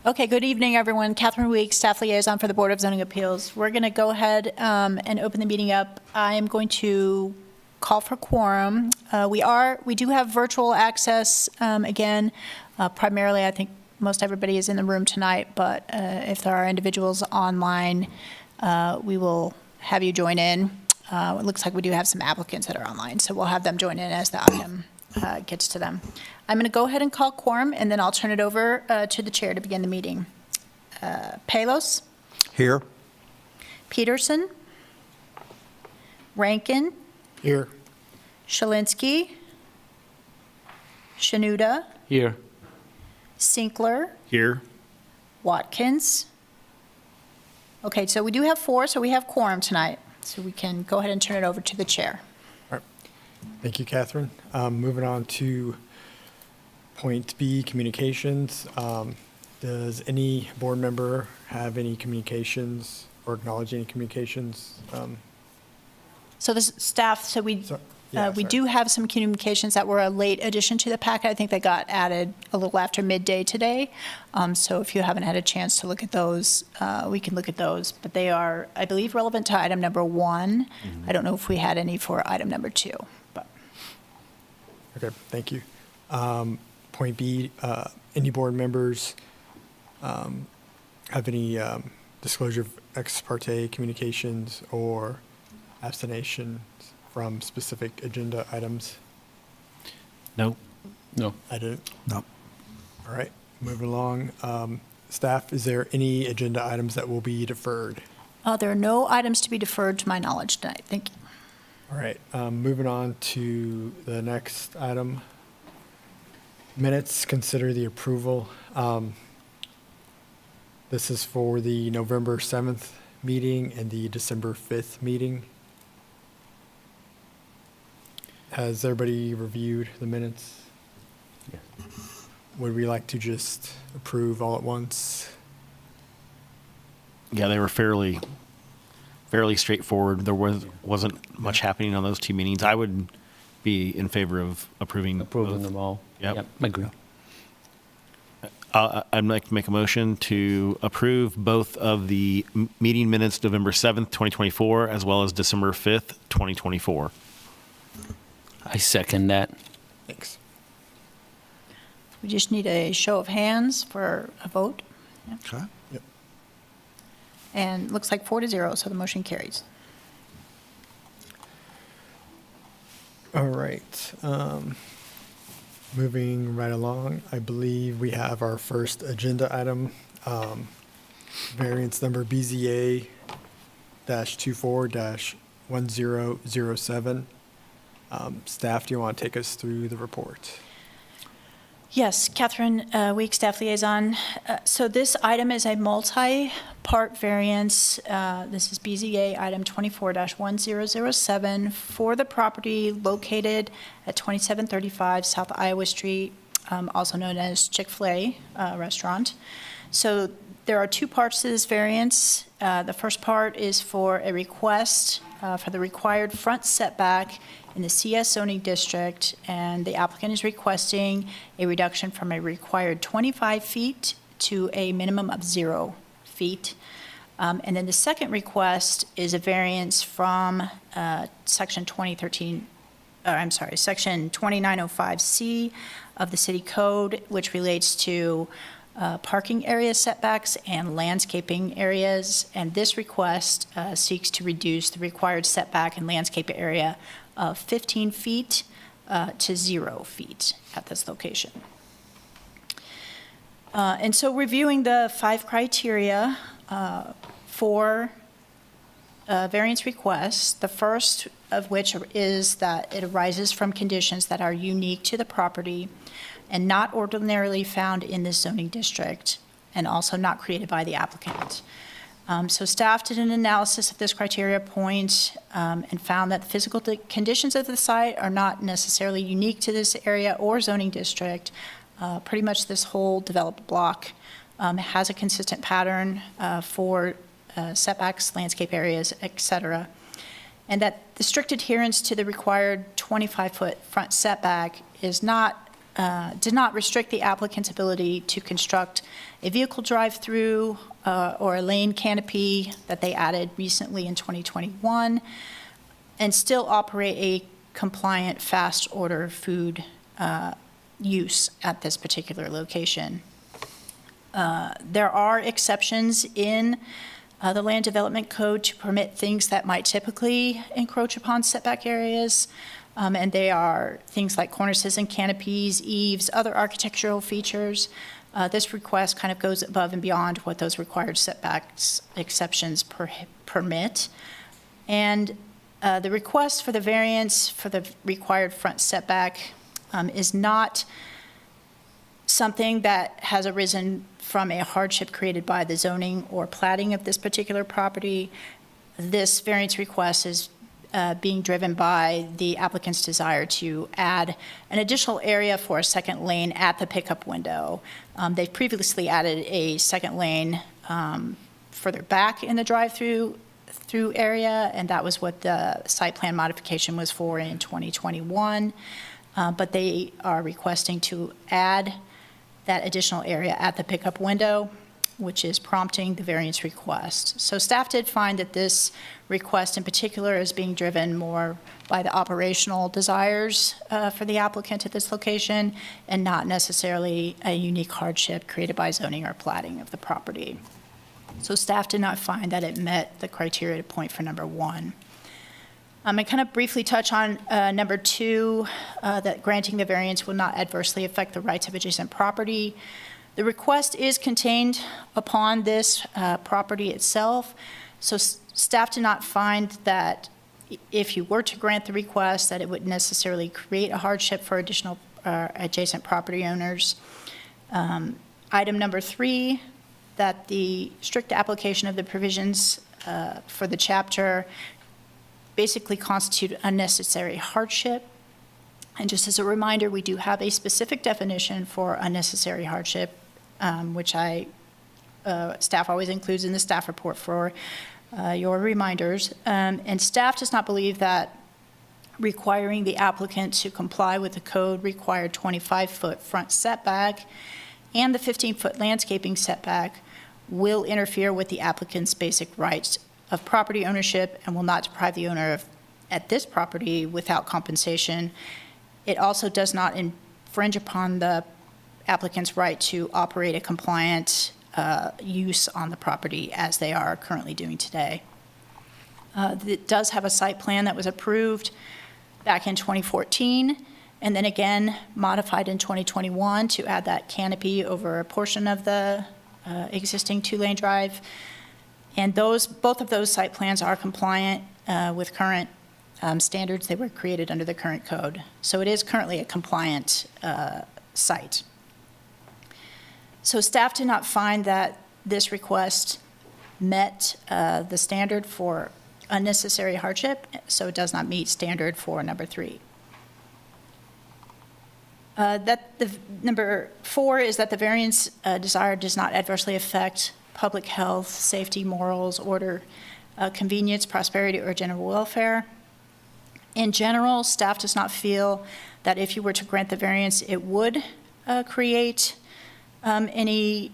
Okay, good evening, everyone. Catherine Weeks, Staff Liaison for the Board of Zoning Appeals. We're going to go ahead and open the meeting up. I am going to call for quorum. We do have virtual access again. Primarily, I think most everybody is in the room tonight, but if there are individuals online, we will have you join in. It looks like we do have some applicants that are online, so we'll have them join in as the item gets to them. I'm going to go ahead and call quorum, and then I'll turn it over to the chair to begin the meeting. Palos? Here. Peterson? Rankin? Here. Shalinski? Shanuda? Here. Sinkler? Here. Watkins? Okay, so we do have 4, so we have quorum tonight. So we can go ahead and turn it over to the chair. All right. Thank you, Catherine. Moving on to point B, communications. Does any board member have any communications or acknowledge any communications? So this staff, so we do have some communications that were a late addition to the packet. I think they got added a little after midday today. So if you haven't had a chance to look at those, we can look at those. But they are, I believe, relevant to item number 1. I don't know if we had any for item number 2. But. Okay, thank you. Point B, any board members have any disclosure of ex parte communications or abstentions from specific agenda items? No. No. I didn't. No. All right, moving along. Staff, is there any agenda items that will be deferred? There are no items to be deferred to my knowledge tonight. Thank you. All right, moving on to the next item. Minutes, consider the approval. This is for the November 7th meeting and the December 5th meeting. Has everybody reviewed the minutes? Yeah. Would we like to just approve all at once? Yeah, they were fairly straightforward. There wasn't much happening on those 2 meetings. I would be in favor of approving both. them all. Yep. Agree. I'd like to make a motion to approve both of the meeting minutes November 7th, 2024, as well as December 5th, 2024. I second that. Thanks. We just need a show of hands for a vote. Okay. Yep. And looks like 4-0, so the motion carries. All right. Moving right along, I believe we have our first agenda item, variance number BZA-24-1007. Staff, do you want to take us through the report? Yes, Catherine Weeks, Staff Liaison. So this item is a multi-part variance. This is BZA item 24-1007 for the property located at 2735 South Iowa Street, also known as Chick-fil-A restaurant. So there are 2 parts to this variance. The first part is for a request for the required front setback in the CS zoning district, and the applicant is requesting a reduction from a required 25 feet to a minimum of 0 feet. And then the second request is a variance from section 2905C of the city code, which relates to parking area setbacks and landscaping areas. And this request seeks to reduce the required setback and landscape area of 15 feet to 0 feet at this location. And so reviewing the 5 criteria for variance requests, the first of which is that it arises from conditions that are unique to the property and not ordinarily found in this zoning district, and also not created by the applicant. So staff did an analysis of this criteria point and found that the physical conditions of the site are not necessarily unique to this area or zoning district. Pretty much this whole developed block has a consistent pattern for setbacks, landscape areas, et cetera. And that the strict adherence to the required 25-foot front setback is not did not restrict the applicant's ability to construct a vehicle drive-through or a lane canopy that they added recently in 2021, and still operate a compliant fast order food use at this particular location. There are exceptions in the Land Development Code to permit things that might typically encroach upon setback areas, and they are things like cornices and canopies, eaves, other architectural features. This request kind of goes above and beyond what those required setbacks exceptions permit. And the request for the variance for the required front setback is not something that has arisen from a hardship created by the zoning or plating of this particular property. This variance request is being driven by the applicant's desire to add an additional area for a second lane at the pickup window. They've previously added a second lane further back in the drive-through area, and that was what the site plan modification was for in 2021. But they are requesting to add that additional area at the pickup window, which is prompting the variance request. So staff did find that this request in particular is being driven more by the operational desires for the applicant at this location, and not necessarily a unique hardship created by zoning or plating of the property. So staff did not find that it met the criteria to point for number one. I kind of briefly touch on number two, that granting the variance will not adversely affect the rights of adjacent property. The request is contained upon this property itself, so staff did not find that if you were to grant the request that it would necessarily create a hardship for additional adjacent property owners. Item number three, that the strict application of the provisions for the chapter basically constitute unnecessary hardship. And just as a reminder, we do have a specific definition for unnecessary hardship, which staff always includes in the staff report for your reminders. And staff does not believe that requiring the applicant to comply with the code required 25-foot front setback and the 15-foot landscaping setback will interfere with the applicant's basic rights of property ownership and will not deprive the owner at this property without compensation. It also does not infringe upon the applicant's right to operate a compliant use on the property as they are currently doing today. It does have a site plan that was approved back in 2014, and then again modified in 2021 to add that canopy over a portion of the existing two-lane drive. And both of those site plans are compliant with current standards. They were created under the current code. So it is currently a compliant site. So staff did not find that this request met the standard for unnecessary hardship, so it does not meet standard for number three. Number four is that the variance desired does not adversely affect public health, safety, morals, order, convenience, prosperity, or general welfare. In general, staff does not feel that if you were to grant the variance, it would create any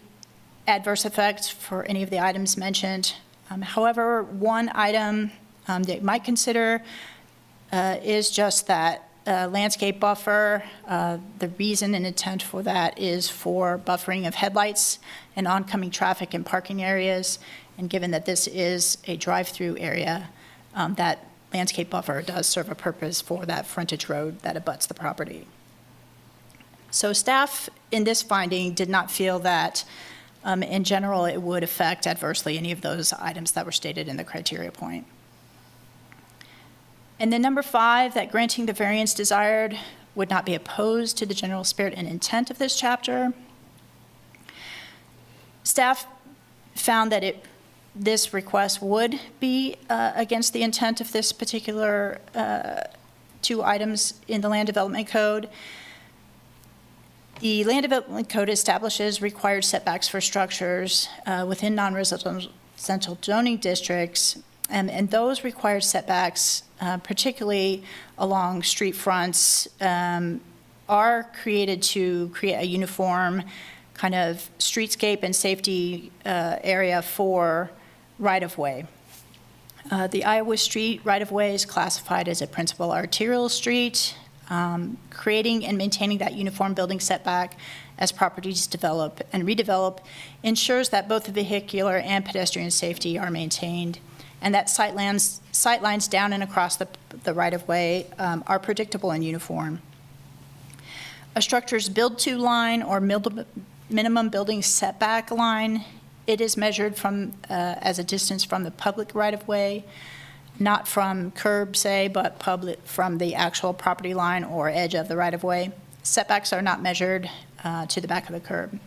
adverse effects for any of the items mentioned. However, one item that you might consider is just that landscape buffer. The reason and intent for that is for buffering of headlights and oncoming traffic in parking areas. And given that this is a drive-through area, that landscape buffer does serve a purpose for that frontage road that abuts the property. So staff in this finding did not feel that in general it would affect adversely any of those items that were stated in the criteria point. And then number five, that granting the variance desired would not be opposed to the general spirit and intent of this chapter. Staff found that this request would be against the intent of this particular two items in the Land Development Code. The Land Development Code establishes required setbacks for structures within non-residential zoning districts, and those required setbacks, particularly along street fronts, are created to create a uniform kind of streetscape and safety area for right-of-way. The Iowa Street right-of-way is classified as a principal arterial street. Creating and maintaining that uniform building setback as properties develop and redevelop ensures that both the vehicular and pedestrian safety are maintained, and that sightlines down and across the right-of-way are predictable and uniform. A structure's build-to line or minimum building setback line, it is measured from as a distance from the public right-of-way, not from curb, say, but from the actual property line or edge of the right-of-way. Setbacks are not measured to the back of the curb.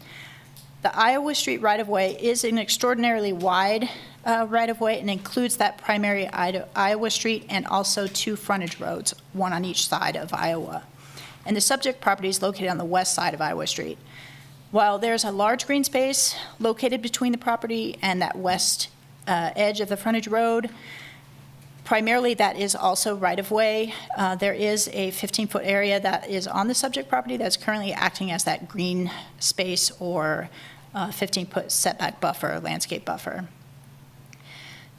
The Iowa Street right-of-way is an extraordinarily wide right-of-way and includes that primary Iowa Street and also 2 frontage roads, one on each side of Iowa. And the subject property is located on the west side of Iowa Street. While there's a large green space located between the property and that west edge of the frontage road, primarily that is also right-of-way. There is a 15-foot area that is on the subject property that's currently acting as that green space or 15-foot setback buffer, landscape buffer.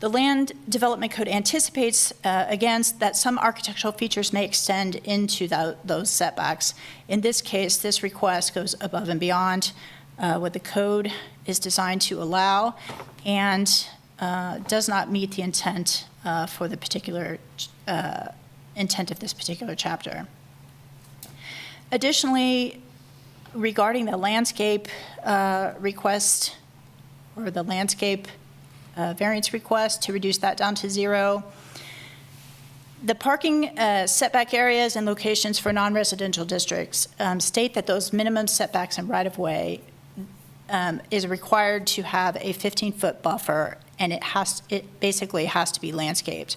The Land Development Code anticipates, again, that some architectural features may extend into those setbacks. In this case, this request goes above and beyond what the code is designed to allow and does not meet the intent for the particular intent of this particular chapter. Additionally, regarding the landscape request or the landscape variance request to reduce that down to 0. The parking setback areas and locations for non-residential districts state that those minimum setbacks and right-of-way is required to have a 15-foot buffer, and it basically has to be landscaped.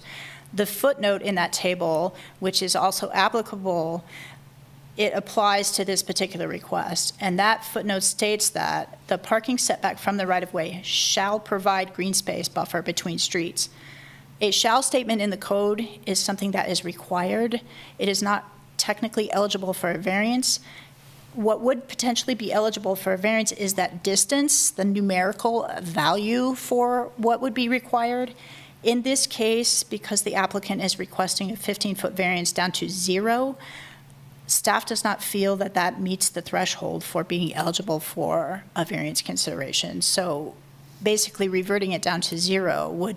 The footnote in that table, which is also applicable, it applies to this particular request, and that footnote states that the parking setback from the right-of-way shall provide green space buffer between streets. A shall statement in the code is something that is required. It is not technically eligible for a variance. What would potentially be eligible for a variance is that distance, the numerical value for what would be required. In this case, because the applicant is requesting a 15-foot variance down to 0, staff does not feel that that meets the threshold for being eligible for a variance consideration. So basically reverting it down to 0 would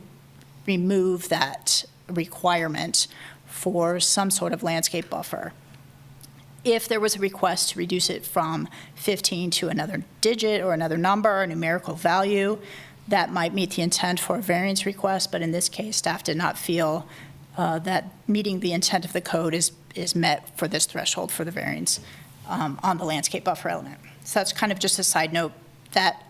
remove that requirement for some sort of landscape buffer. If there was a request to reduce it from 15 to another digit or another number or numerical value, that might meet the intent for a variance request, but in this case, staff did not feel that meeting the intent of the code is met for this threshold for the variance on the landscape buffer element. So that's kind of just a side note that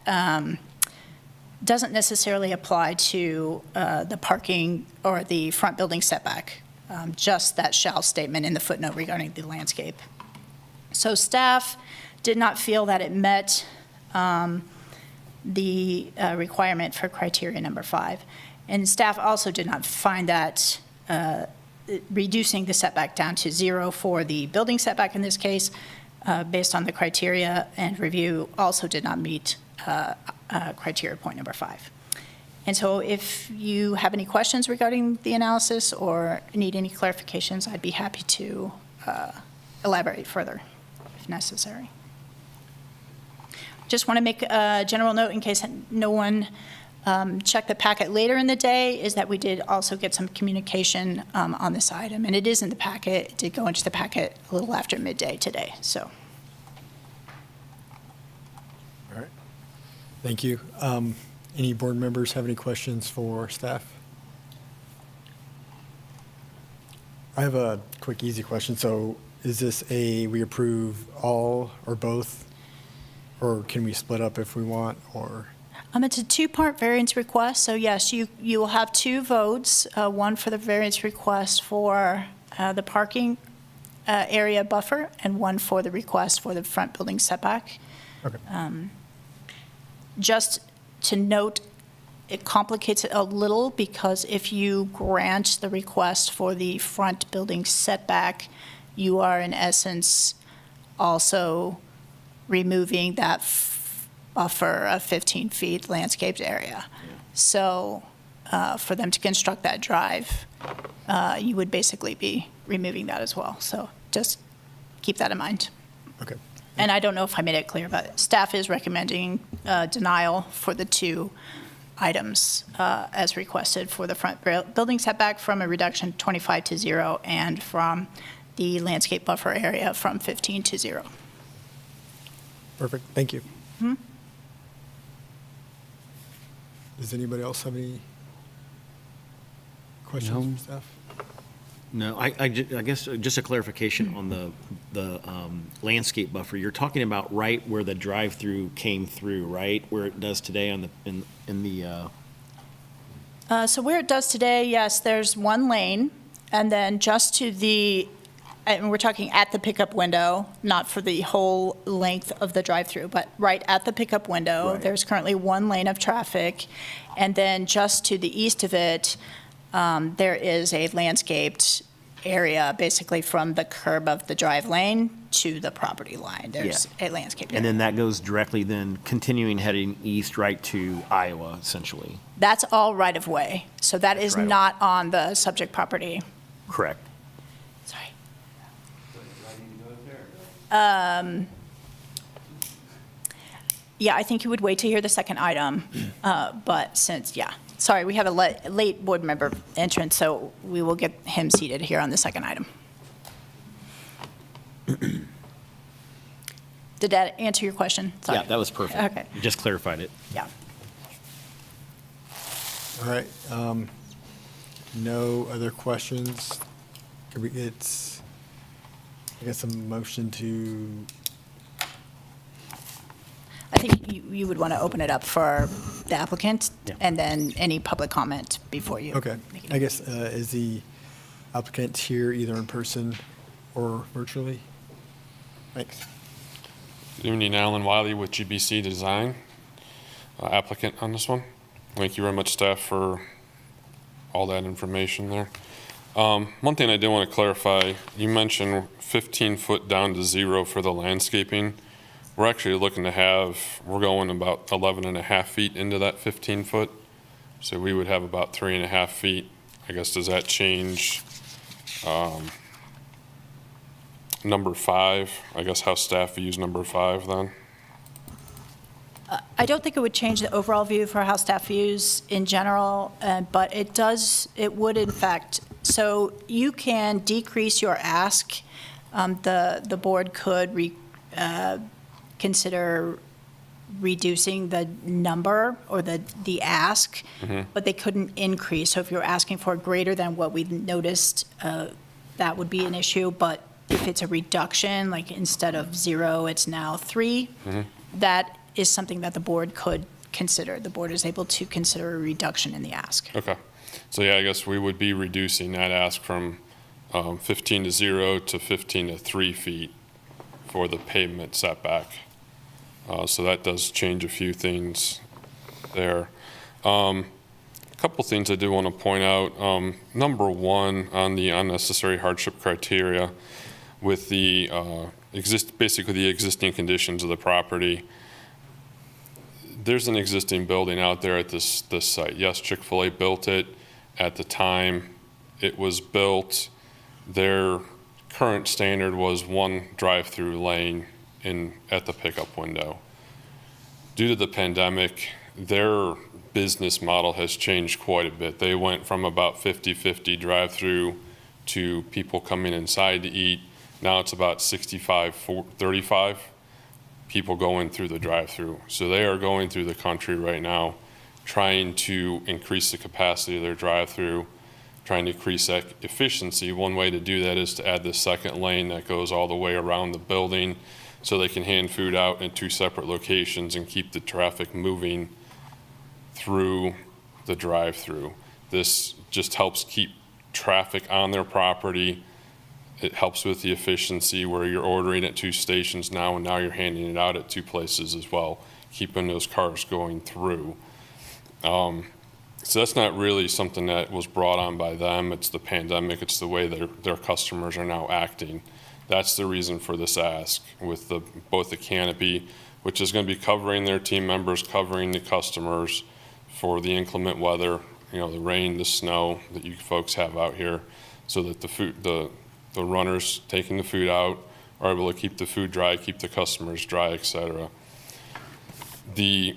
doesn't necessarily apply to the parking or the front building setback, just that shall statement in the footnote regarding the landscape. So staff did not feel that it met the requirement for criteria number 5. And staff also did not find that reducing the setback down to 0 for the building setback in this case, based on the criteria and review, also did not meet criteria point number 5. And so if you have any questions regarding the analysis or need any clarifications, I'd be happy to elaborate further if necessary. Just want to make a general note in case no one checked the packet later in the day, is that we did also get some communication on this item, and it is in the packet. It did go into the packet a little after midday today, so. All right. Thank you. Any board members have any questions for staff? I have a quick, easy question. So is this we approve all or both? Or can we split up if we want, or? It's a 2-part variance request, so yes, you will have 2 votes, one for the variance request for the parking area buffer, and one for the request for the front building setback. Okay. Just to note, it complicates it a little, because if you grant the request for the front building setback, you are in essence also removing that buffer of 15 feet landscaped area. So for them to construct that drive, you would basically be removing that as well. So just keep that in mind. Okay. And I don't know if I made it clear, but staff is recommending denial for the two items as requested for the front building setback from a reduction 25 to 0 and from the landscape buffer area from 15 to 0. Perfect. Thank you. Does anybody else have any questions No. for staff? No, I guess just a clarification on the landscape buffer. You're talking about right where the drive-through came through, right? Where it does today on the, in the, So where it does today, yes, there's one lane, and then just to the, and we're talking at the pickup window, not for the whole length of the drive-through, but right at the pickup window, Right. there's currently one lane of traffic. And then just to the east of it, there is a landscaped area, basically from the curb of the drive lane to the property line. There's a landscape area. and then that goes directly then continuing heading east right to Iowa, essentially. That's all right-of-way, so that is Right-of-way. not on the subject property. Correct. Sorry. Yeah, I think you would wait to hear the second item, but since, sorry, we have a late board member entrance, so we will get him seated here on the second item. Did that answer your question? Sorry. Yeah, that was perfect. Okay. You just clarified it. Yeah. All right. No other questions? Could we get, I guess, a motion to, I think you would want to open it up for the applicant Yeah. and then any public comment before you. okay. make it. I guess, is the applicant here either in person or virtually? Thanks. Good evening, Alan Wiley with GBC Design, applicant on this one. Thank you very much, staff, for all that information there. One thing I did want to clarify, you mentioned 15 foot down to 0 for the landscaping. We're actually looking to have, we're going about 11 and a half feet into that 15 foot. So we would have about 3.5 feet. I guess, does that change number 5? I guess how staff views number 5 then? I don't think it would change the overall view for how staff views in general, but it would in fact, so you can decrease your ask. The board could consider reducing the number or the ask, but they couldn't increase. So if you're asking for greater than what we noticed, that would be an issue. But if it's a reduction, like instead of 0, it's now 3, that is something that the board could consider. The board is able to consider a reduction in the ask. Okay. So yeah, I guess we would be reducing that ask from 15 to 0 to 15 to 3 feet for the pavement setback. So that does change a few things there. A couple things I do want to point out. Number 1, on the unnecessary hardship criteria with the basically the existing conditions of the property. There's an existing building out there at this site. Yes, Chick-fil-A built it at the time it was built. Their current standard was 1 drive-through lane at the pickup window. Due to the pandemic, their business model has changed quite a bit. They went from about 50-50 drive-through to people coming inside to eat. Now it's about 65-35 people going through the drive-through. So they are going through the country right now, trying to increase the capacity of their drive-through, trying to increase that efficiency. One way to do that is to add this second lane that goes all the way around the building so they can hand food out in 2 separate locations and keep the traffic moving through the drive-through. This just helps keep traffic on their property. It helps with the efficiency where you're ordering at 2 stations now, and now you're handing it out at 2 places as well, keeping those cars going through. So that's not really something that was brought on by them. It's the pandemic. It's the way their customers are now acting. That's the reason for this ask with both the canopy, which is going to be covering their team members, covering the customers for the inclement weather, the rain, the snow that you folks have out here, so that the runners taking the food out are able to keep the food dry, keep the customers dry, et cetera. The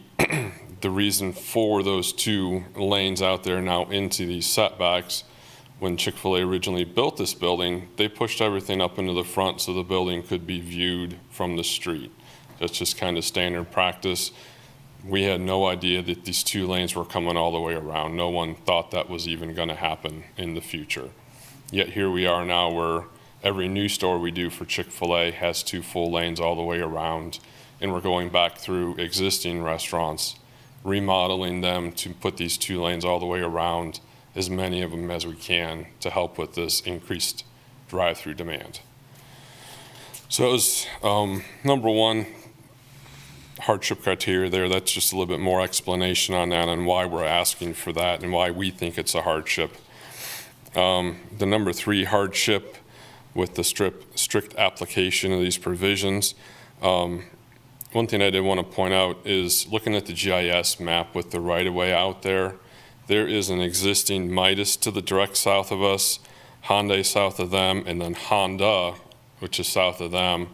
reason for those 2 lanes out there now into these setbacks, when Chick-fil-A originally built this building, they pushed everything up into the front so the building could be viewed from the street. That's just kind of standard practice. We had no idea that these 2 lanes were coming all the way around. No one thought that was even going to happen in the future. Yet here we are now where every new store we do for Chick-fil-A has 2 full lanes all the way around, and we're going back through existing restaurants, remodeling them to put these 2 lanes all the way around, as many of them as we can, to help with this increased drive-through demand. So it was number 1, hardship criteria there. That's just a little bit more explanation on that and why we're asking for that and why we think it's a hardship. The number 3 hardship with the strict application of these provisions. One thing I did want to point out is looking at the GIS map with the right-of-way out there, there is an existing Midas to the direct south of us, Hyundai south of them, and then Honda, which is south of them.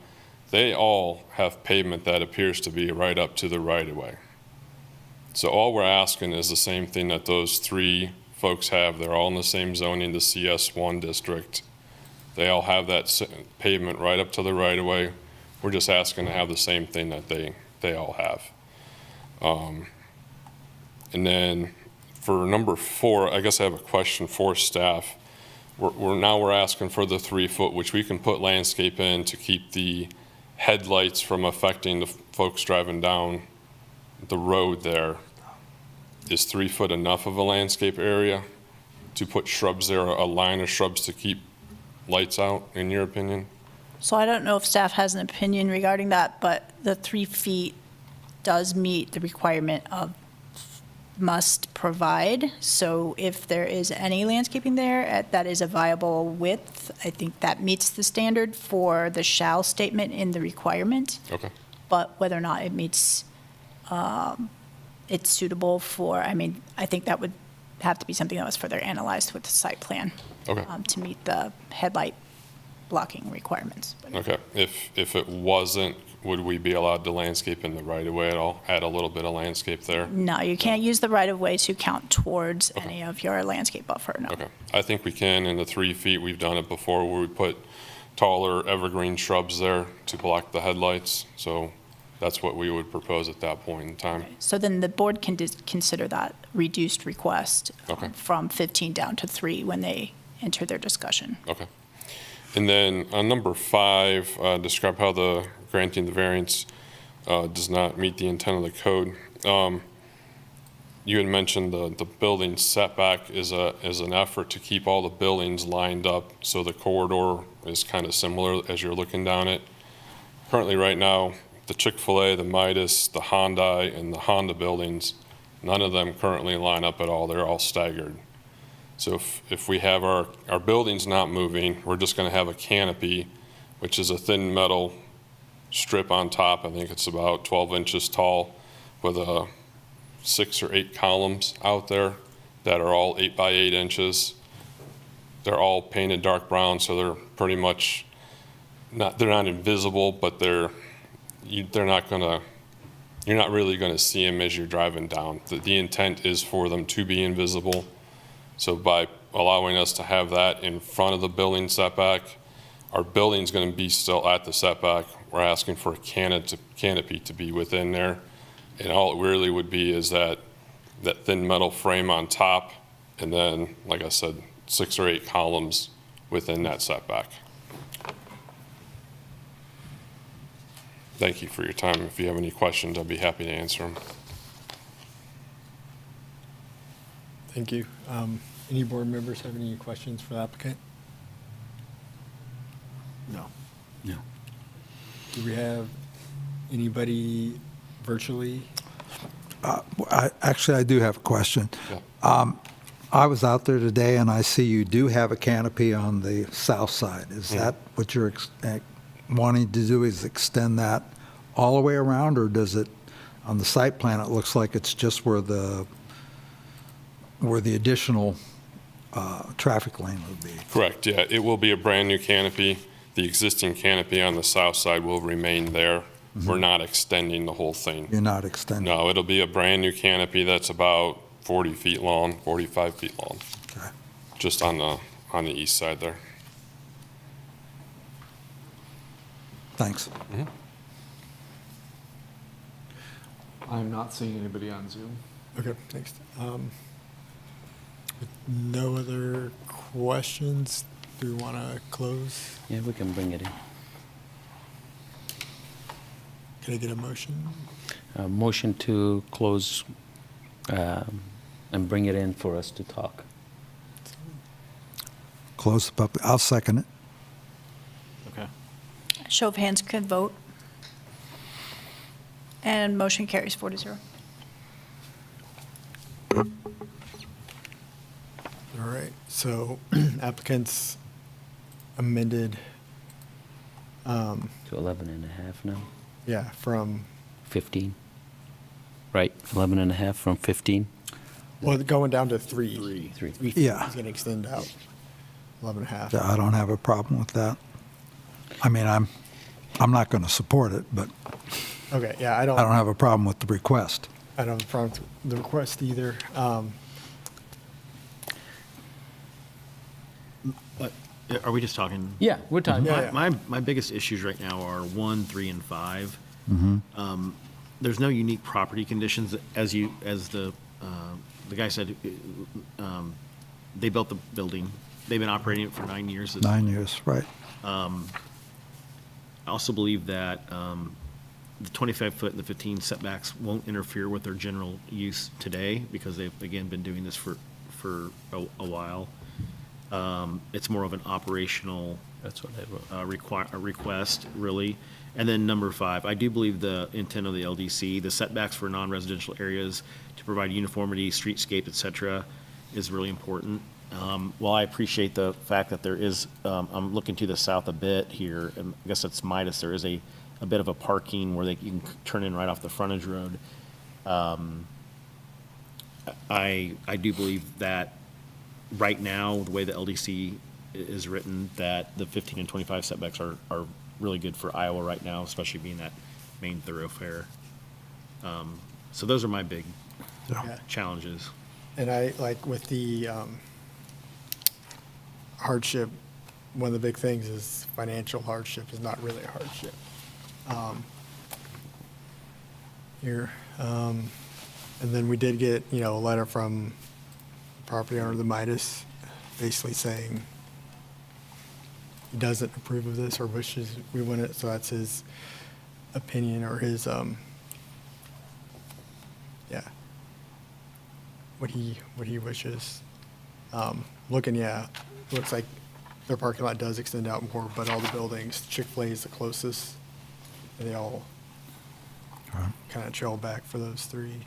They all have pavement that appears to be right up to the right-of-way. So all we're asking is the same thing that those 3 folks have. They're all in the same zoning, the CS1 district. They all have that pavement right up to the right-of-way. We're just asking to have the same thing that they all have. And then for number 4, I guess I have a question for staff. We're asking for the 3-foot, which we can put landscape in to keep the headlights from affecting the folks driving down the road there. Is 3 foot enough of a landscape area to put shrubs there, a line of shrubs to keep lights out, in your opinion? So I don't know if staff has an opinion regarding that, but the 3 feet does meet the requirement of must provide. So if there is any landscaping there that is a viable width, I think that meets the standard for the shall statement in the requirement. Okay. But whether or not it meets, it's suitable for, I think that would have to be something that was further analyzed with the site plan. Okay. To meet the headlight blocking requirements. Okay. If it wasn't, would we be allowed to landscape in the right-of-way at all? Add a little bit of landscape there? No, you can't use the right-of-way to count towards any of your landscape buffer, no. Okay. I think we can. In the 3 feet, we've done it before where we put taller evergreen shrubs there to block the headlights. So that's what we would propose at that point in time. So then the board can consider that reduced request Okay. from 15 down to 3 when they enter their discussion. Okay. And then on number 5, describe how the granting the variance does not meet the intent of the code. You had mentioned the building setback is an effort to keep all the buildings lined up so the corridor is kind of similar as you're looking down it. Currently, right now, the Chick-fil-A, the Midas, the Hyundai, and the Honda buildings, none of them currently line up at all. They're all staggered. So if we have our buildings not moving, we're just going to have a canopy, which is a thin metal strip on top. I think it's about 12 inches tall with 6 or 8 columns out there that are all 8 by 8 inches. They're all painted dark brown, so they're pretty much they're not invisible, but you're not really going to see them as you're driving down. The intent is for them to be invisible. So by allowing us to have that in front of the building setback, our building's going to be still at the setback. We're asking for a canopy to be within there. And all it really would be is that thin metal frame on top, and then, like I said, 6 or 8 columns within that setback. Thank you for your time. If you have any questions, I'd be happy to answer them. Thank you. Any board members have any questions for the applicant? No. No. Do we have anybody virtually? Actually, I do have a question. Yeah. I was out there today, and I see you do have a canopy on the south side. Is that what you're wanting to do, is extend that all the way around, or does it, on the site plan, it looks like it's just where the additional traffic lane would be? Correct, yeah. It will be a brand-new canopy. The existing canopy on the south side will remain there. We're not extending the whole thing. You're not extending? No, it'll be a brand-new canopy that's about 40 feet long, 45 feet long, Okay. just on the east side there. Thanks. I'm not seeing anybody on Zoom. Okay, thanks. With no other questions, do we want to close? Yeah, we can bring it in. Can I get a motion? Motion to close and bring it in for us to talk. Close the public, I'll second it. Okay. Show of hands could vote. And motion carries 4-0. All right, so applicants amended, To 11 and a half now, yeah, from, 15. Right, 11 and a half from 15. well, going down to 3. 3. 3 feet Yeah. is going to extend out 11 and a half. I don't have a problem with that. I mean, I'm not going to support it, but Okay, yeah, I I don't don't have a problem with the request. have a problem with the request either. But are we just talking? Yeah, we're talking. Yeah. My biggest issues right now are 1, 3, and 5. There's no unique property conditions, as the guy said. They built the building. They've been operating it for 9 years. 9 years, right. I also believe that the 25-foot and the 15 setbacks won't interfere with their general use today, because they've, again, been doing this for a while. It's more of an operational That's what I wrote. request, really. And then number 5, I do believe the intent of the LDC, the setbacks for non-residential areas to provide uniformity, streetscape, et cetera, is really important. While I appreciate the fact that there is, I'm looking to the south a bit here, and I guess that's Midas, there is a bit of a parking where you can turn in right off the frontage road. I do believe that right now, the way the LDC is written, that the 15 and 25 setbacks are really good for Iowa right now, especially being that main thoroughfare. So those are my big Yeah. challenges. And I, like, with the hardship, one of the big things is financial hardship is not really a hardship. Here, and then we did get, a letter from the property owner of the Midas, basically saying he doesn't approve of this or wishes we wouldn't, so that's his opinion or his, what he wishes. Looking, looks like their parking lot does extend out more, but all the buildings, Chick-fil-A is the closest, and they all Right. kind of trail back for those 3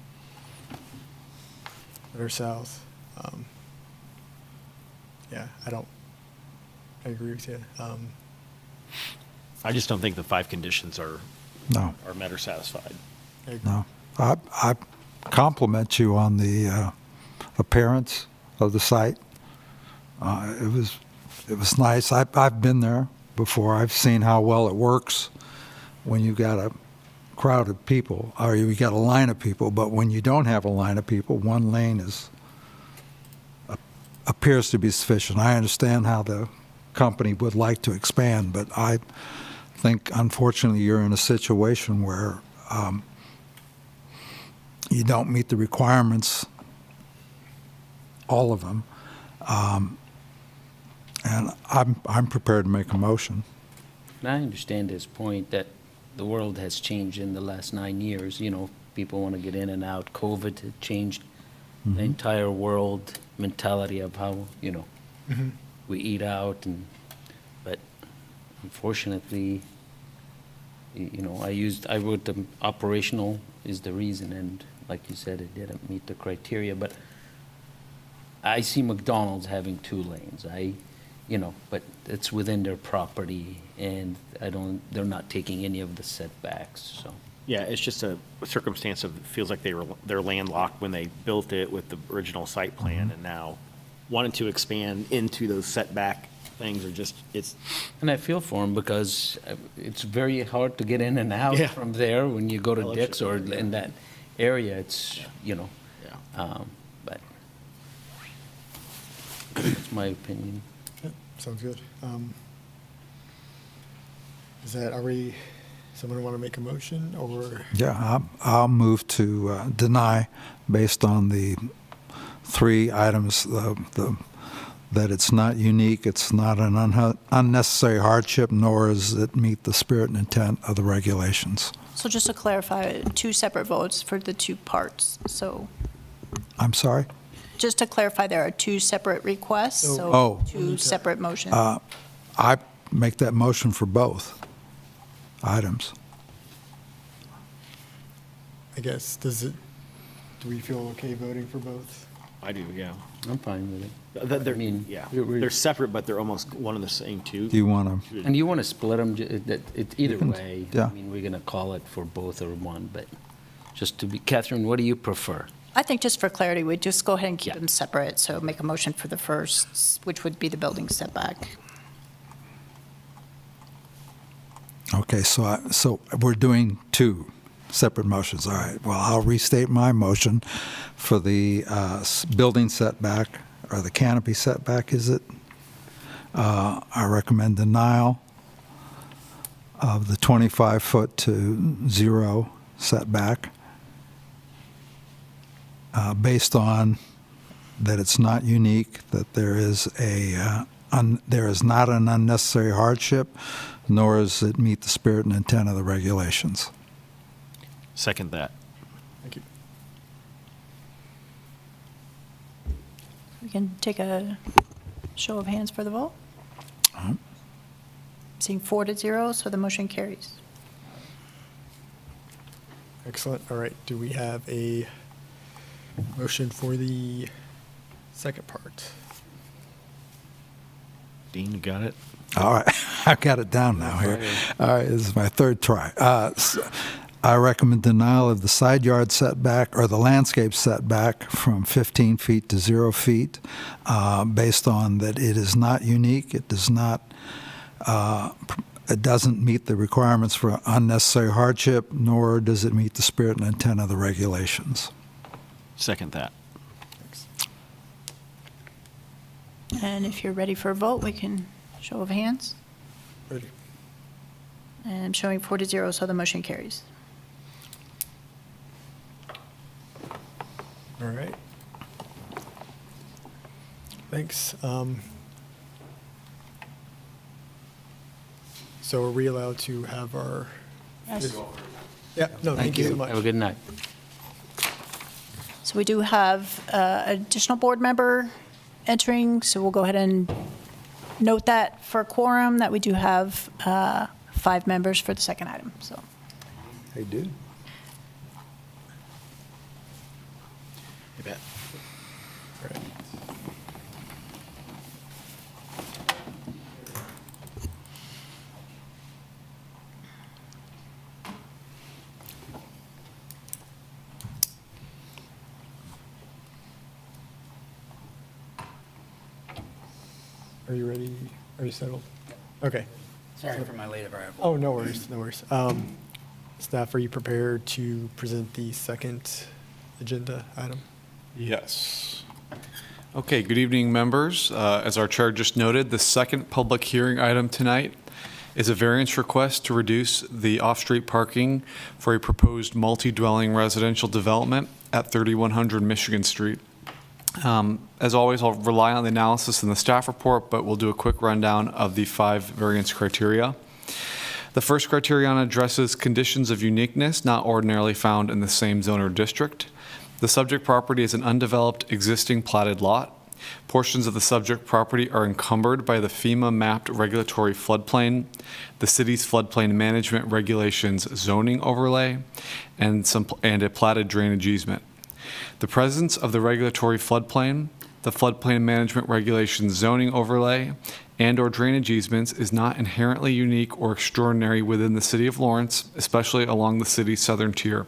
that are south. I agree with you. I just don't think the 5 conditions are No, met or satisfied. I agree. no. I compliment you on the appearance of the site. It was nice. I've been there before. I've seen how well it works when you've got a crowd of people, or you got a line of people. But when you don't have a line of people, one lane appears to be sufficient. I understand how the company would like to expand, but I think, unfortunately, you're in a situation where you don't meet the requirements, all of them, and I'm prepared to make a motion. And I understand his point that the world has changed in the last 9 years. People want to get in and out. COVID had changed the entire world mentality of how, we eat out. But unfortunately, I wrote the operational is the reason. And like you said, it didn't meet the criteria. But I see McDonald's having 2 lanes. But it's within their property, and they're not taking any of the setbacks, so. Yeah, it's just a circumstance of, it feels like they're landlocked when they built it with the original site plan, and now wanting to expand into those setback things are just, it's, And I feel for them because it's very hard to get in and out Yeah. from there when you go to Well, Dick's or in that area. It's, yeah. but that's my opinion. Yeah, sounds good. Someone want to make a motion, or? Yeah, I'll move to deny based on the 3 items, that it's not unique, it's not an unnecessary hardship, nor does it meet the spirit and intent of the regulations. So just to clarify, 2 separate votes for the 2 parts. So I'm sorry? just to clarify, there are 2 separate requests, so Oh. 2 separate motions. I make that motion for both items. I guess, do we feel okay voting for both? I do, yeah. I'm fine with it. They're, I mean, yeah, we're- they're separate, but they're almost one and the same too. Do you want to, And you want to split them, either way. yeah. I mean, we're going to call it for both or one, but just to be, Catherine, what do you prefer? I think just for clarity, we'd just go ahead and keep Yeah. them separate, so make a motion for the first, which would be the building setback. okay, so we're doing 2 separate motions, all right. Well, I'll restate my motion for the building setback, or the canopy setback, is it? I recommend denial of the 25-foot to 0 setback, based on that it's not unique, that there is not an unnecessary hardship, nor does it meet the spirit and intent of the regulations. Second that. Thank you. We can take a show of hands for the vote. Seeing 4-0, so the motion carries. Excellent. All right, do we have a motion for the second part? Dean, you got it? All right, I've got it down now here. All right, this is my 3rd try. I recommend denial of the side yard setback, or the landscape setback, from 15 feet to 0 feet, based on that it is not unique, it doesn't meet the requirements for unnecessary hardship, nor does it meet the spirit and intent of the regulations. Second that. And if you're ready for a vote, we can show of hands. Ready? And I'm showing 4-0, so the motion carries. All right. Thanks. So are we allowed to have our? Yes. Yeah, no, thank you so much. Have a good night. So we do have additional board member entering, so we'll go ahead and note that for quorum, that we do have 5 members for the second item, so. Hey, dude. You bet. All right. Are you ready? Are you settled? Okay. Sorry for my late arrival. Oh, no worries, no worries. Staff, are you prepared to present the second agenda item? Yes. Okay, good evening, members. As our chair just noted, the second public hearing item tonight is a variance request to reduce the off-street parking for a proposed multi-dwelling residential development at 3100 Michigan Street. As always, I'll rely on the analysis in the staff report, but we'll do a quick rundown of the 5 variance criteria. The first criterion addresses conditions of uniqueness not ordinarily found in the same zone or district. The subject property is an undeveloped existing platted lot. Portions of the subject property are encumbered by the FEMA mapped regulatory floodplain, the city's floodplain management regulations zoning overlay, and a platted drainage easement. The presence of the regulatory floodplain the floodplain management regulations zoning overlay, and/or drainage easements is not inherently unique or extraordinary within the city of Lawrence, especially along the city's southern tier.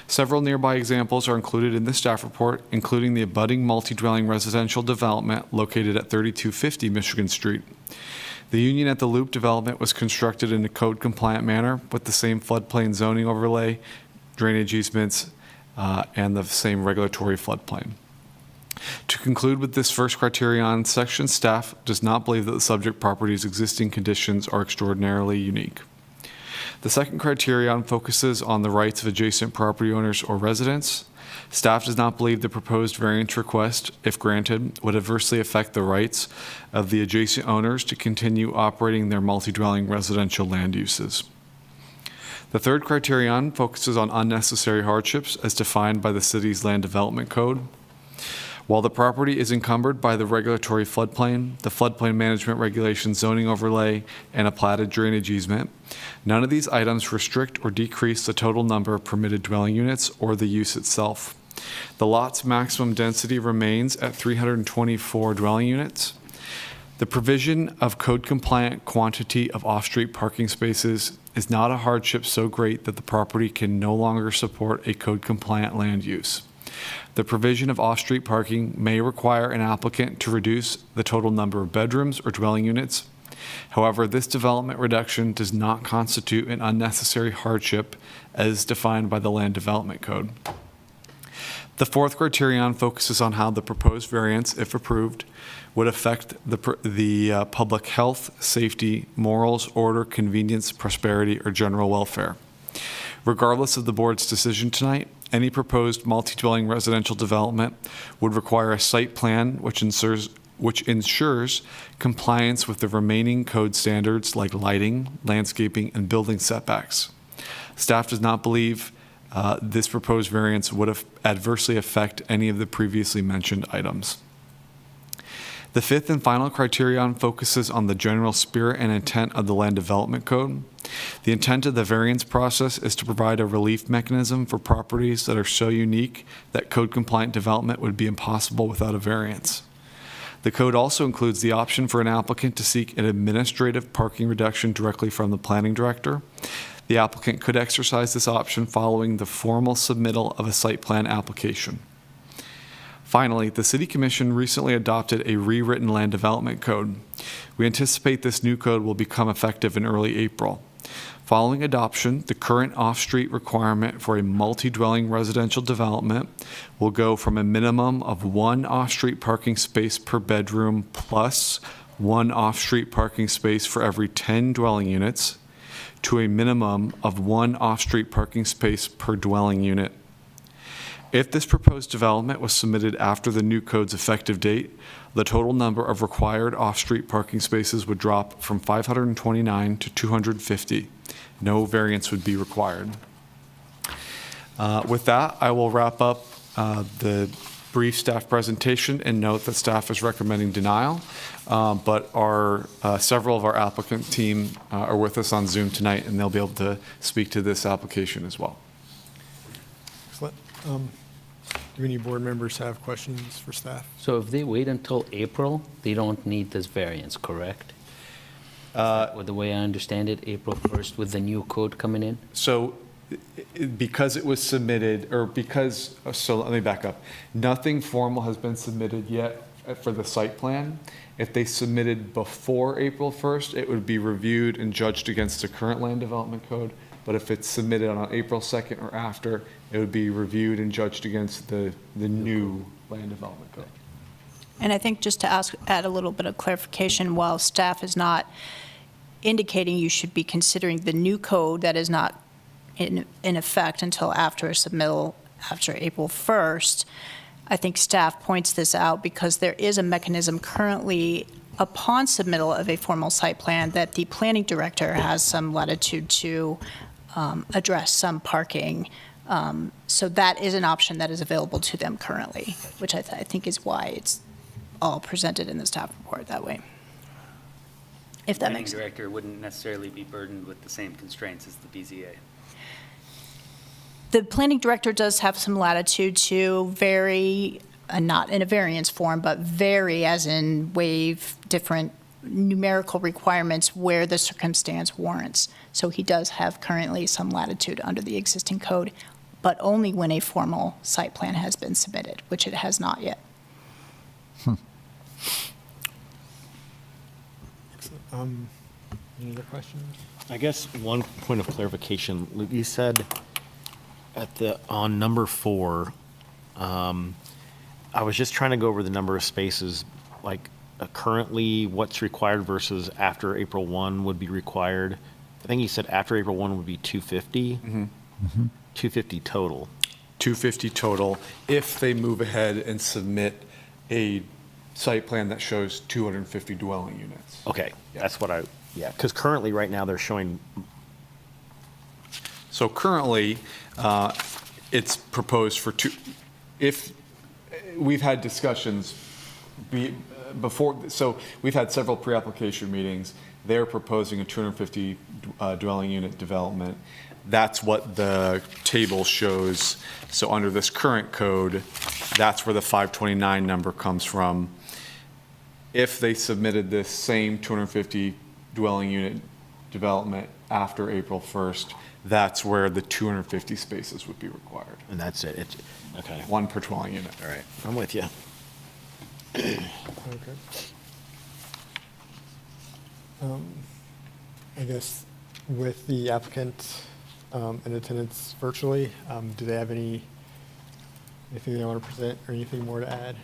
Several nearby examples are included in the staff report, including the abutting multi-dwelling residential development located at 3250 Michigan Street. The Union at the Loop development was constructed in a code-compliant manner with the same floodplain zoning overlay, drainage easements, and the same regulatory floodplain. To conclude with this first criterion section, staff does not believe that the subject property's existing conditions are extraordinarily unique. The second criterion focuses on the rights of adjacent property owners or residents. Staff does not believe the proposed variance request, if granted, would adversely affect the rights of the adjacent owners to continue operating their multi-dwelling residential land uses. The third criterion focuses on unnecessary hardships as defined by the city's land development code. While the property is encumbered by the regulatory floodplain, the floodplain management regulation zoning overlay, and a platted drainage easement, none of these items restrict or decrease the total number of permitted dwelling units or the use itself. The lot's maximum density remains at 324 dwelling units. The provision of code-compliant quantity of off-street parking spaces is not a hardship so great that the property can no longer support a code-compliant land use. The provision of off-street parking may require an applicant to reduce the total number of bedrooms or dwelling units. However, this development reduction does not constitute an unnecessary hardship as defined by the Land Development Code. The fourth criterion focuses on how the proposed variance, if approved, would affect the public health, safety, morals, order, convenience, prosperity, or general welfare. Regardless of the board's decision tonight, any proposed multi-dwelling residential development would require a site plan which ensures compliance with the remaining code standards like lighting, landscaping, and building setbacks. Staff does not believe this proposed variance would adversely affect any of the previously mentioned items. The fifth and final criterion focuses on the general spirit and intent of the Land Development Code. The intent of the variance process is to provide a relief mechanism for properties that are so unique that code-compliant development would be impossible without a variance. The code also includes the option for an applicant to seek an administrative parking reduction directly from the planning director. The applicant could exercise this option following the formal submittal of a site plan application. Finally, the City Commission recently adopted a rewritten land development code. We anticipate this new code will become effective in early April. Following adoption, the current off-street requirement for a multi-dwelling residential development will go from a minimum of 1 off-street parking space per bedroom plus 1 off-street parking space for every 10 dwelling units to a minimum of 1 off-street parking space per dwelling unit. If this proposed development was submitted after the new code's effective date, the total number of required off-street parking spaces would drop from 529 to 250. No variance would be required. With that, I will wrap up the brief staff presentation and note that staff is recommending denial, but several of our applicant team are with us on Zoom tonight, and they'll be able to speak to this application as well. Excellent. Do any board members have questions for staff? So if they wait until April, they don't need this variance, correct? With the way I understand it, April 1st with the new code coming in? So because it was submitted, so let me back up. Nothing formal has been submitted yet for the site plan. If they submitted before April 1st, it would be reviewed and judged against the current land development code. But if it's submitted on April 2nd or after, it would be reviewed and judged against the new land development code. And I think just to add a little bit of clarification, while staff is not indicating you should be considering the new code that is not in effect until after a submittal after April 1st, I think staff points this out because there is a mechanism currently upon submittal of a formal site plan that the planning director has some latitude to address some parking. So that is an option that is available to them currently, which I think is why it's all presented in the staff report that way. If that makes sense. Planning director wouldn't necessarily be burdened with the same constraints as the BZA. The planning director does have some latitude to vary not in a variance form, but vary as in waive different numerical requirements where the circumstance warrants. So he does have currently some latitude under the existing code, but only when a formal site plan has been submitted, which it has not yet. Any other questions? I guess one point of clarification, Luke, you said on number 4, I was just trying to go over the number of spaces, like currently what's required versus after April 1 would be required. I think you said after April 1 would be 250. 250 total. 250 total if they move ahead and submit a site plan that shows 250 dwelling units. Okay, that's what because currently, right now, they're showing, So currently, it's proposed for if, we've had discussions before, so we've had several pre-application meetings. They're proposing a 250 dwelling unit development. That's what the table shows. So under this current code, that's where the 529 number comes from. If they submitted this same 250 dwelling unit development after April 1st, that's where the 250 spaces would be required. and that's it. Okay, One per dwelling unit. all right, I'm with you. Okay. I guess with the applicant in attendance virtually, do they have anything they want to present or anything more to add?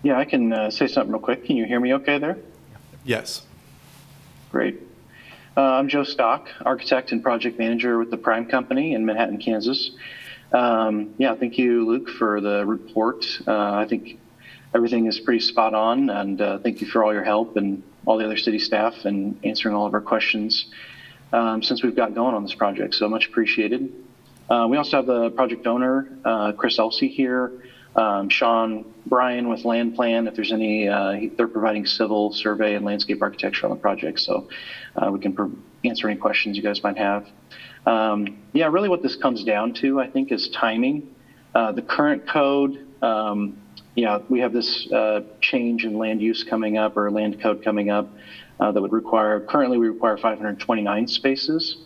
Yeah, I can say something real quick. Can you hear me okay there? Yes. Great. I'm Joe Stock, architect and project manager with the Prime Company in Manhattan, Kansas. Yeah, thank you, Luke, for the report. I think everything is pretty spot on, and thank you for all your help and all the other city staff and answering all of our questions since we've got going on this project. So much appreciated. We also have the project owner, Chris Elsey here. Sean Bryan with Land Plan, if there's any, they're providing civil survey and landscape architecture on the project, so we can answer any questions you guys might have. Yeah, really what this comes down to, I think, is timing. The current code, yeah, we have this change in land use coming up, or land code coming up, that would require, currently we require 529 spaces.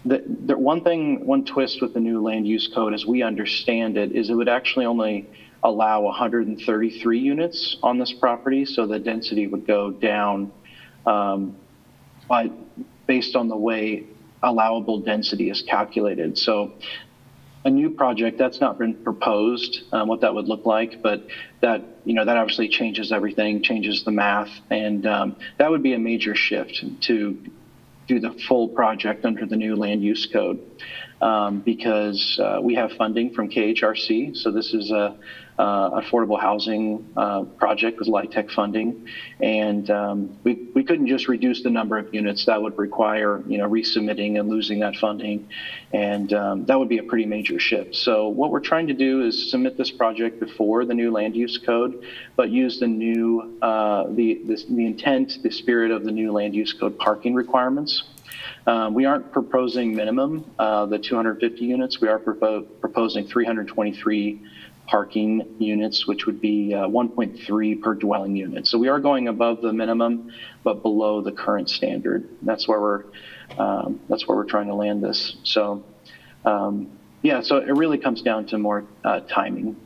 The one twist with the new land use code, as we understand it, is it would actually only allow 133 units on this property, so the density would go down, but based on the way allowable density is calculated. So a new project that's not been proposed, what that would look like, but that obviously changes everything, changes the math, and that would be a major shift to do the full project under the new land use code, because we have funding from KHRC. So this is a affordable housing project with LIHTC funding, and we couldn't just reduce the number of units. That would require resubmitting and losing that funding, and that would be a pretty major shift. So what we're trying to do is submit this project before the new land use code, but use the new the intent, the spirit of the new land use code parking requirements. We aren't proposing minimum the 250 units. We are proposing 323 parking units, which would be 1.3 per dwelling unit. So we are going above the minimum, but below the current standard. That's where we're trying to land this. So yeah, so it really comes down to more timing.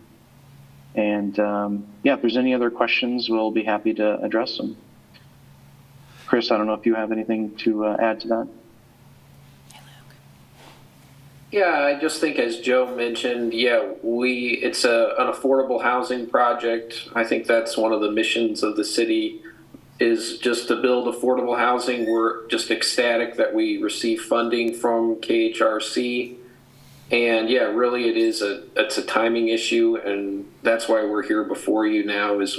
And yeah, if there's any other questions, we'll be happy to address them. Chris, I don't know if you have anything to add to that. Yeah, I just think, as Joe mentioned, yeah, it's an affordable housing project. I think that's one of the missions of the city, is just to build affordable housing. We're just ecstatic that we receive funding from KHRC. And yeah, really it's a timing issue, and that's why we're here before you now, is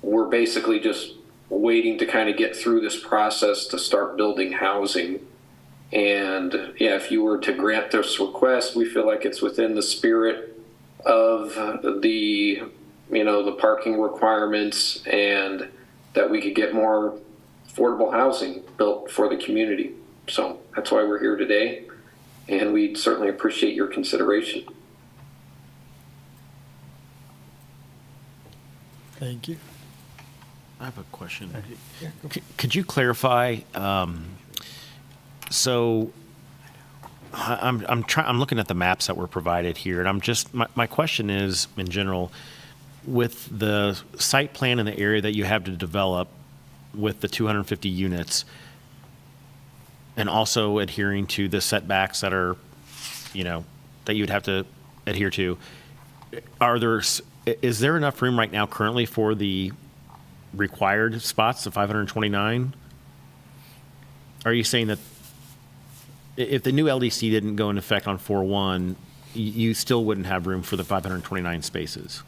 we're basically just waiting to kind of get through this process to start building housing. And yeah, if you were to grant this request, we feel like it's within the spirit of the parking requirements, and that we could get more affordable housing built for the community. So that's why we're here today. and we'd certainly appreciate your consideration. Thank you. I have a question. Could you clarify, so I'm looking at the maps that were provided here, and my question is, in general, with the site plan in the area that you have to develop with the 250 units, and also adhering to the setbacks that are, that you'd have to adhere to, is there enough room right now currently for the required spots, the 529? Are you saying that if the new LDC didn't go into effect on 4/1, you still wouldn't have room for the 529 spaces?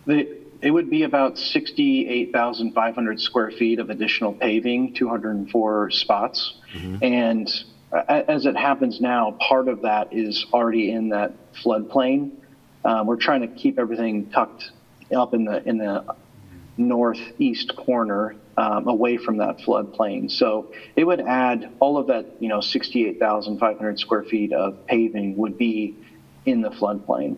It would be about 68,500 square feet of additional paving, 204 spots. And as it happens now, part of that is already in that floodplain. We're trying to keep everything tucked up in the northeast corner, away from that floodplain. So it would add all of that, 68,500 square feet of paving would be in the floodplain.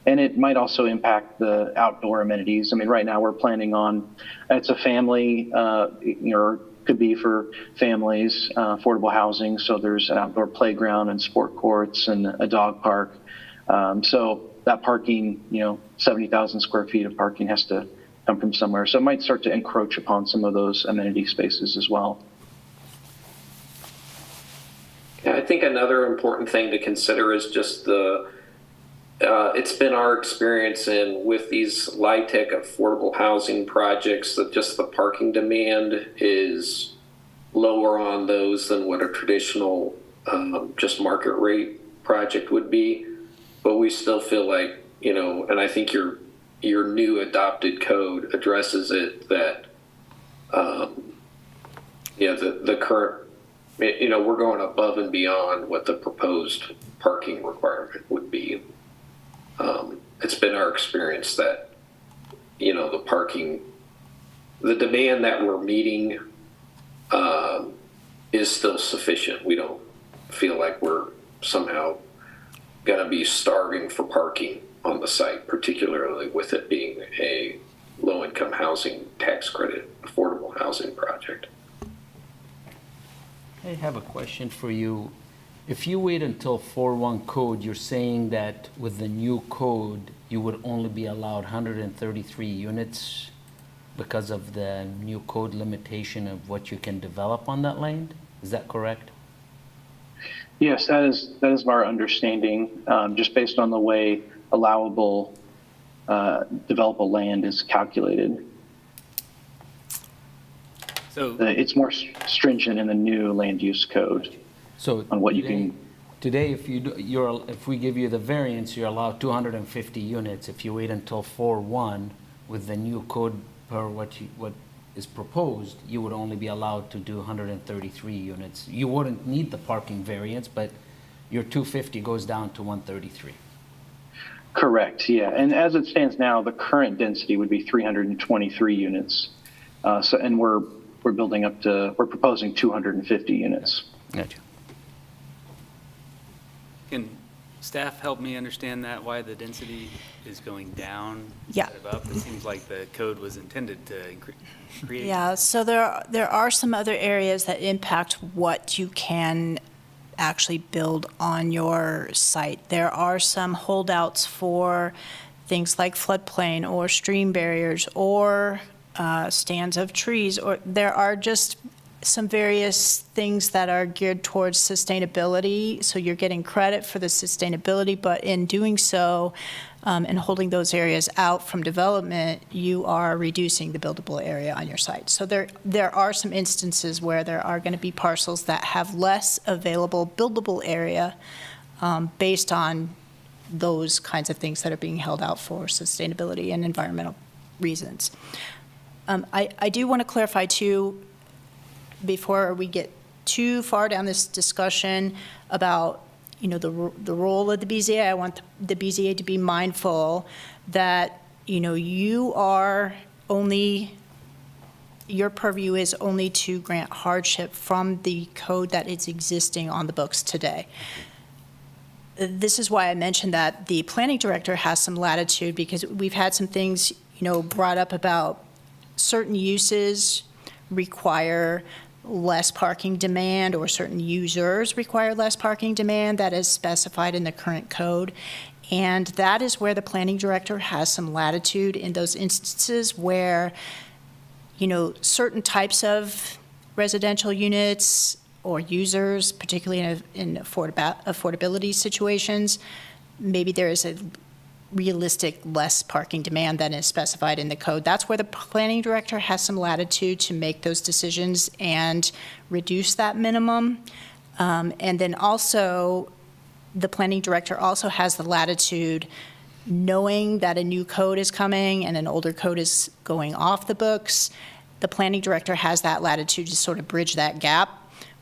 And it might also impact the outdoor amenities. I mean, right now we're planning on, it's a family, could be for families, affordable housing. So there's an outdoor playground and sport courts and a dog park. So that parking, 70,000 square feet of parking has to come from somewhere. So it might start to encroach upon some of those amenity spaces as well. Yeah, I think another important thing to consider is just it's been our experience with these LIHTC affordable housing projects that just the parking demand is lower on those than what a traditional just market rate project would be. But we still feel like, and I think your new adopted code addresses it, that the current, we're going above and beyond what the proposed parking requirement would be. It's been our experience that, the parking, the demand that we're meeting is still sufficient. We don't feel like we're somehow going to be starving for parking on the site, particularly with it being a low-income housing tax credit affordable housing project. I have a question for you. If you wait until 4.1 code, you're saying that with the new code, you would only be allowed 133 units because of the new code limitation of what you can develop on that land? Is that correct? Yes, that is our understanding, just based on the way allowable developable land is calculated. So It's more stringent in the new land use code. So On what you can- Today, if we give you the variance, you're allowed 250 units. If you wait until 4.1 with the new code per what is proposed, you would only be allowed to do 133 units. You wouldn't need the parking variance, but your 250 goes down to 133. Correct, yeah. And as it stands now, the current density would be 323 units. And we're proposing 250 units. Gotcha. can staff help me understand that, why the density is going down Yeah. instead of up? It seems like the code was intended to create. Yeah, so there are some other areas that impact what you can actually build on your site. There are some holdouts for things like floodplain or stream barriers or stands of trees, or there are just some various things that are geared towards sustainability. So you're getting credit for the sustainability, but in doing so, and holding those areas out from development, you are reducing the buildable area on your site. So there are some instances where there are going to be parcels that have less available buildable area based on those kinds of things that are being held out for sustainability and environmental reasons. I do want to clarify too, before we get too far down this discussion about the role of the BZA, I want the BZA to be mindful that, you are only your purview is only to grant hardship from the code that is existing on the books today. This is why I mentioned that the planning director has some latitude, because we've had some things, brought up about certain uses require less parking demand, or certain users require less parking demand that is specified in the current code. And that is where the planning director has some latitude in those instances where, certain types of residential units or users, particularly in affordability situations, maybe there is a realistic less parking demand than is specified in the code. That's where the planning director has some latitude to make those decisions and reduce that minimum. And then also, the planning director also has the latitude, knowing that a new code is coming and an older code is going off the books, the planning director has that latitude to sort of bridge that gap,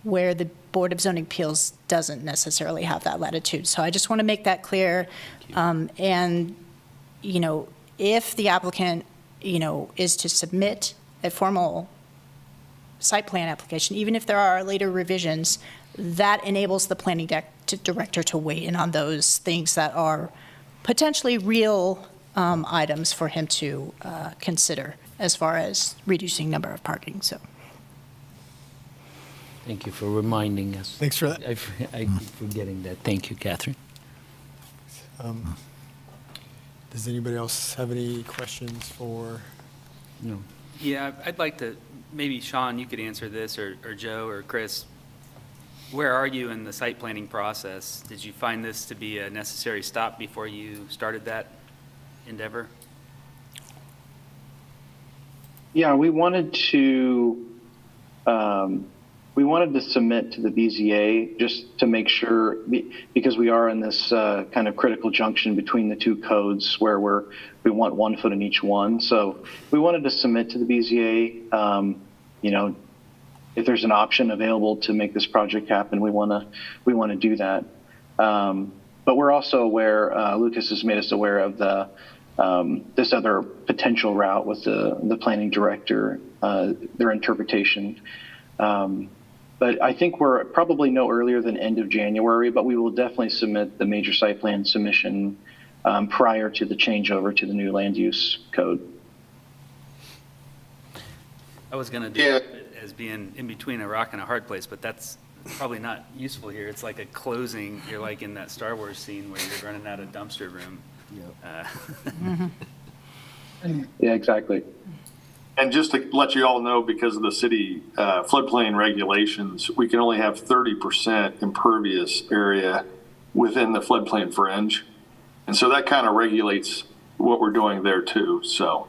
where the Board of Zoning Appeals doesn't necessarily have that latitude. So I just want to make that clear. And, if the applicant, is to submit a formal site plan application, even if there are later revisions, that enables the planning director to weigh in on those things that are potentially real items for him to consider as far as reducing number of parking. So. Thank you for reminding us. Thanks for that. I keep forgetting that. Thank you, Catherine. Does anybody else have any questions for? No. Yeah, I'd like to, maybe Sean, you could answer this, or Joe or Chris. Where are you in the site planning process? Did you find this to be a necessary stop before you started that endeavor? Yeah, we wanted to submit to the BZA just to make sure, because we are in this kind of critical junction between the two codes where we want 1 foot in each one. So we wanted to submit to the BZA. If there's an option available to make this project happen, we want to do that. But we're also aware, Lucas has made us aware of this other potential route with the planning director, their interpretation. But I think we're probably no earlier than end of January, but we will definitely submit the major site plan submission prior to the changeover to the new land use code. I was going to do it as being in between a rock and a hard place, but that's probably not useful here. It's like a closing. You're like in that Star Wars scene where you're running out of dumpster room. Yeah, exactly. And just to let you all know, because of the city floodplain regulations, we can only have 30% impervious area within the floodplain fringe. And so that kind of regulates what we're doing there too, so.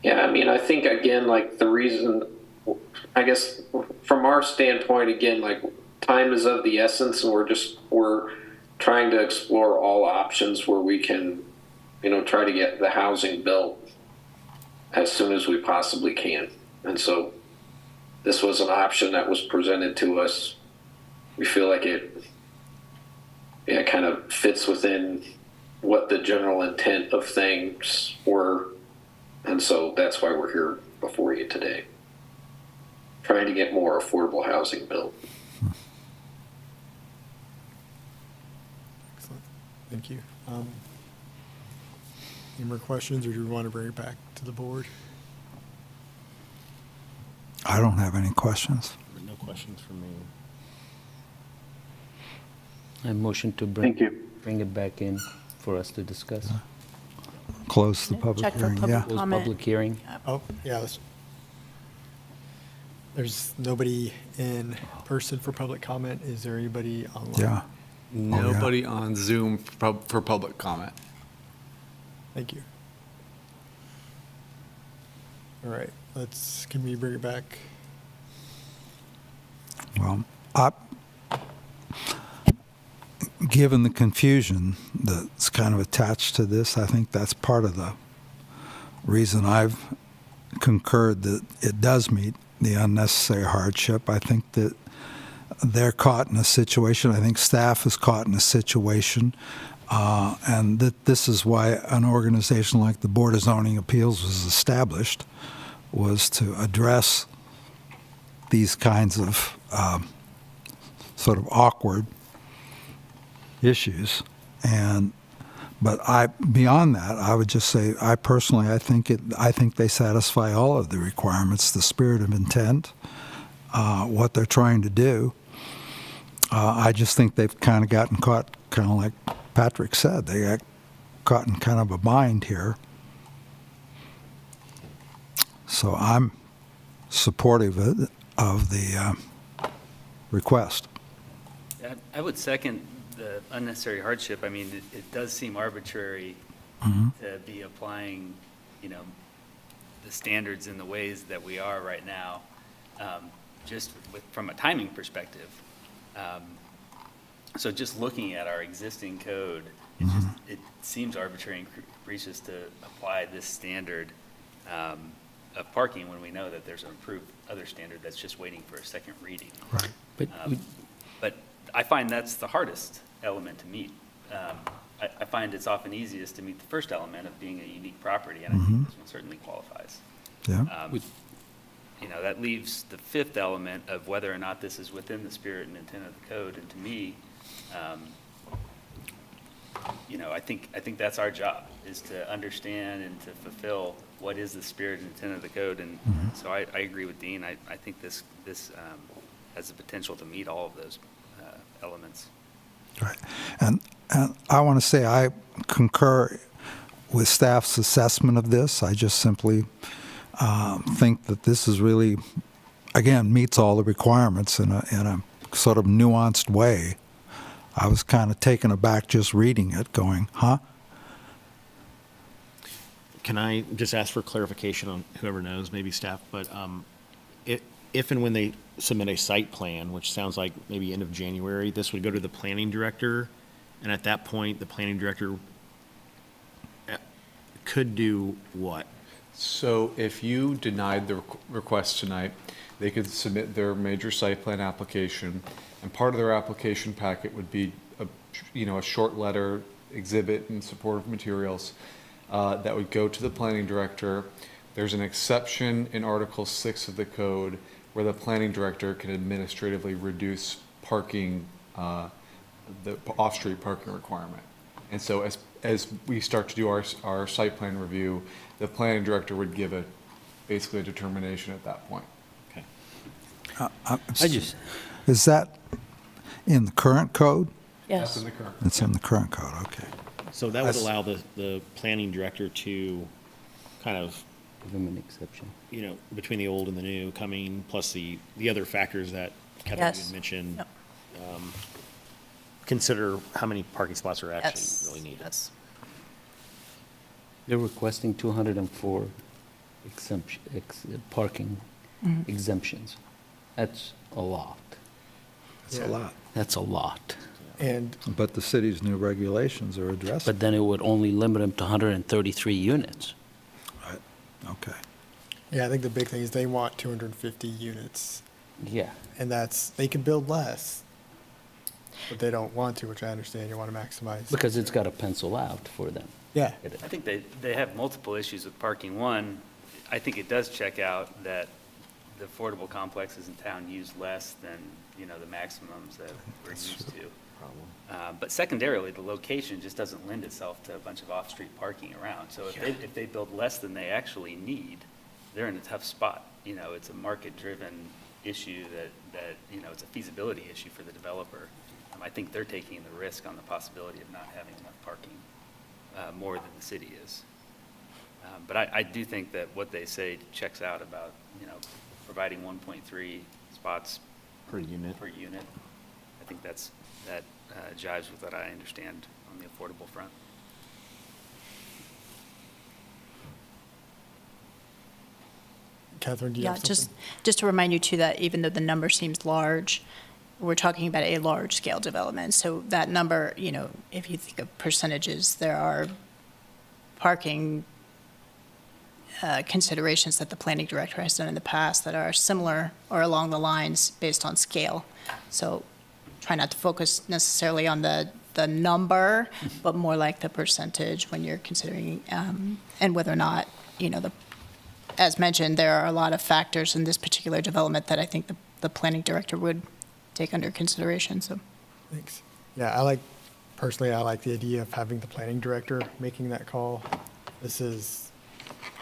Yeah, I mean, I think again, like the reason, I guess from our standpoint, again, like time is of the essence, and we're trying to explore all options where we can, try to get the housing built as soon as we possibly can. And so this was an option that was presented to us. We feel like it kind of fits within what the general intent of things were. And so that's why we're here before you today, trying to get more affordable housing built. Excellent. Thank you. Any more questions, or do you want to bring it back to the board? I don't have any questions. No questions from me. I motion to Thank you. bring it back in for us to discuss. Close the public Check for hearing, public yeah. Close comment. public hearing. Oh, yeah. There's nobody in person for public comment. Is there anybody online? Yeah. Nobody on Zoom for public comment. Thank you. All right, can we bring it back? Well, given the confusion that's kind of attached to this, I think that's part of the reason I've concurred that it does meet the unnecessary hardship. I think that they're caught in a situation, I think staff is caught in a situation And that this is why an organization like the Board of Zoning Appeals was established, was to address these kinds of sort of awkward issues. But beyond that, I would just say, I think they satisfy all of the requirements, the spirit of intent, what they're trying to do. I just think they've kind of gotten caught, kind of like Patrick said, they got caught in kind of a bind here. So I'm supportive of the request. I would second the unnecessary hardship. I mean, it does seem arbitrary to be applying, the standards in the ways that we are right now, just from a timing perspective. So just looking at our existing code, it seems arbitrary and capricious to apply this standard of parking when we know that there's an approved other standard that's just waiting for a second reading. Right. But I find that's the hardest element to meet. I find it's often easiest to meet the first element of being a unique property, and I think this one certainly qualifies. Yeah. That leaves the fifth element of whether or not this is within the spirit and intent of the code, and to me, I think that's our job, is to understand and to fulfill what is the spirit and intent of the code, and so I agree with Dean. I think this has the potential to meet all of those elements. Right. And I want to say I concur with staff's assessment of this. I just simply think that this is really, again, meets all the requirements in a sort of nuanced way. I was kind of taken aback just reading it, going, huh? Can I just ask for clarification on whoever knows, maybe staff, but if and when they submit a site plan, which sounds like maybe end of January, this would go to the planning director, and at that point, the planning director could do what? So if you denied the request tonight, they could submit their major site plan application, and part of their application packet would be a short letter, exhibit, and supportive materials that would go to the planning director. There's an exception in Article 6 of the code where the planning director can administratively reduce parking, the off-street parking requirement. And so as we start to do our site plan review, the planning director would give basically a determination at that point. Okay. Is that in the current code? That's Yes. in the current. It's in the current code, okay. So that would allow the planning director to kind of, Give them an exception. between the old and the new coming, plus the other factors that Catherine you Yes. had mentioned, Yep. consider how many parking spots are actually Yes. really needed. Yes. They're requesting 204 parking exemptions. That's a lot. It's a lot. That's a lot. And But the city's new regulations are addressing. But then it would only limit them to 133 units. Right, okay. yeah, I think the big thing is they want 250 units, Yeah. and they can build less, but they don't want to, which I understand. You want to maximize. Because it's got to pencil out for them. Yeah. I think they have multiple issues with parking. One, I think it does check out that the affordable complexes in town use less than, the maximums that we're used to. But secondarily, the location just doesn't lend itself to a bunch of off-street parking around. So if they build less than they actually need, they're in a tough spot. It's a market-driven issue that it's a feasibility issue for the developer. I think they're taking the risk on the possibility of not having enough parking, more than the city is. But I do think that what they say checks out about, providing 1.3 spots Per unit. per unit. I think that jives with what I understand on the affordable front. Catherine, do you Yeah, have just something? to remind you too, that even though the number seems large, we're talking about a large-scale development. So that number, if you think of percentages, there are parking considerations that the planning director has done in the past that are similar or along the lines based on scale. So try not to focus necessarily on the the number, but more like the percentage when you're considering, and whether or not, as mentioned, there are a lot of factors in this particular development that I think the planning director would take under consideration, so. Thanks. Yeah, personally, I like the idea of having the planning director making that call. This is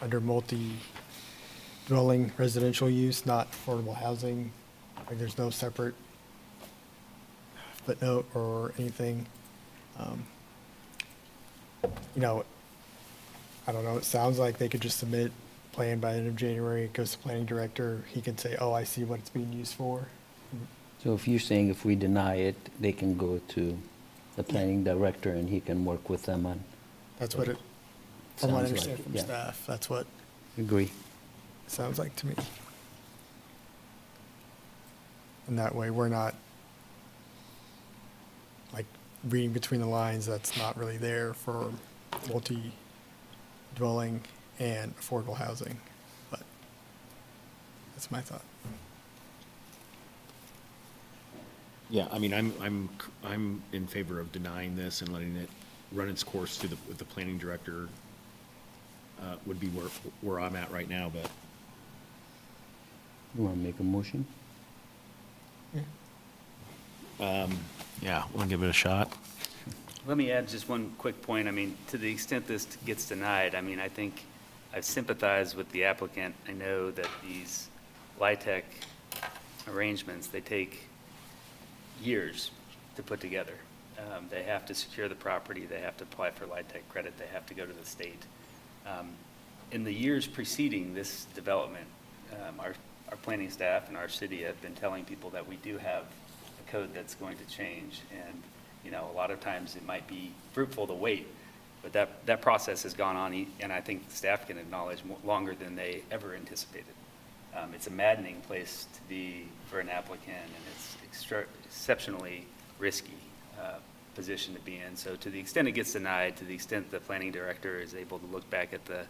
under multi-dwelling residential use, not affordable housing. Like, there's no separate footnote or anything. I don't know, it sounds like they could just submit plan by the end of January, it goes to planning director, he can say, oh, I see what it's being used for. So if you're saying if we deny it, they can go to the planning director and he can work with them on, That's what from what I Sounds like, understand from yeah. staff, that's what agree? it sounds like to me. And that way, we're not, like, reading between the lines, that's not really there for multi-dwelling and affordable housing, but that's my thought. Yeah, I mean, I'm in favor of denying this and letting it run its course with the planning director, would be where I'm at right now, but. You want to make a motion? Yeah, want to give it a shot? Let me add just one quick point. I mean, to the extent this gets denied, I mean, I think I sympathize with the applicant. I know that these LIHTC arrangements, they take years to put together. They have to secure the property, they have to apply for LIHTC credit, they have to go to the state. In the years preceding this development, our planning staff and our city have been telling people that we do have a code that's going to change. And, a lot of times it might be fruitful to wait, but that process has gone on, and I think the staff can acknowledge longer than they ever anticipated. It's a maddening place to be for an applicant, and it's exceptionally risky position to be in. So to the extent it gets denied, to the extent the planning director is able to look back at the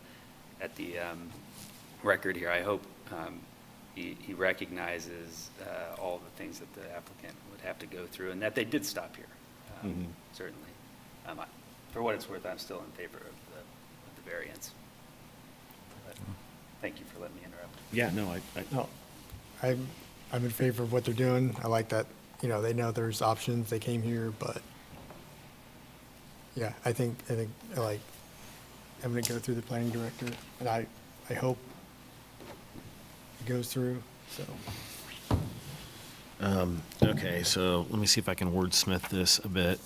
record here, I hope he recognizes all the things that the applicant would have to go through, and that they did stop here, certainly. For what it's worth, I'm still in favor of the variance. But thank you for letting me interrupt. Yeah, no, No, I'm in favor of what they're doing. I like that, they know there's options, they came here, but yeah, I think, like, I'm gonna go through the planning director, and I hope it goes through, so. okay, so let me see if I can wordsmith this a bit.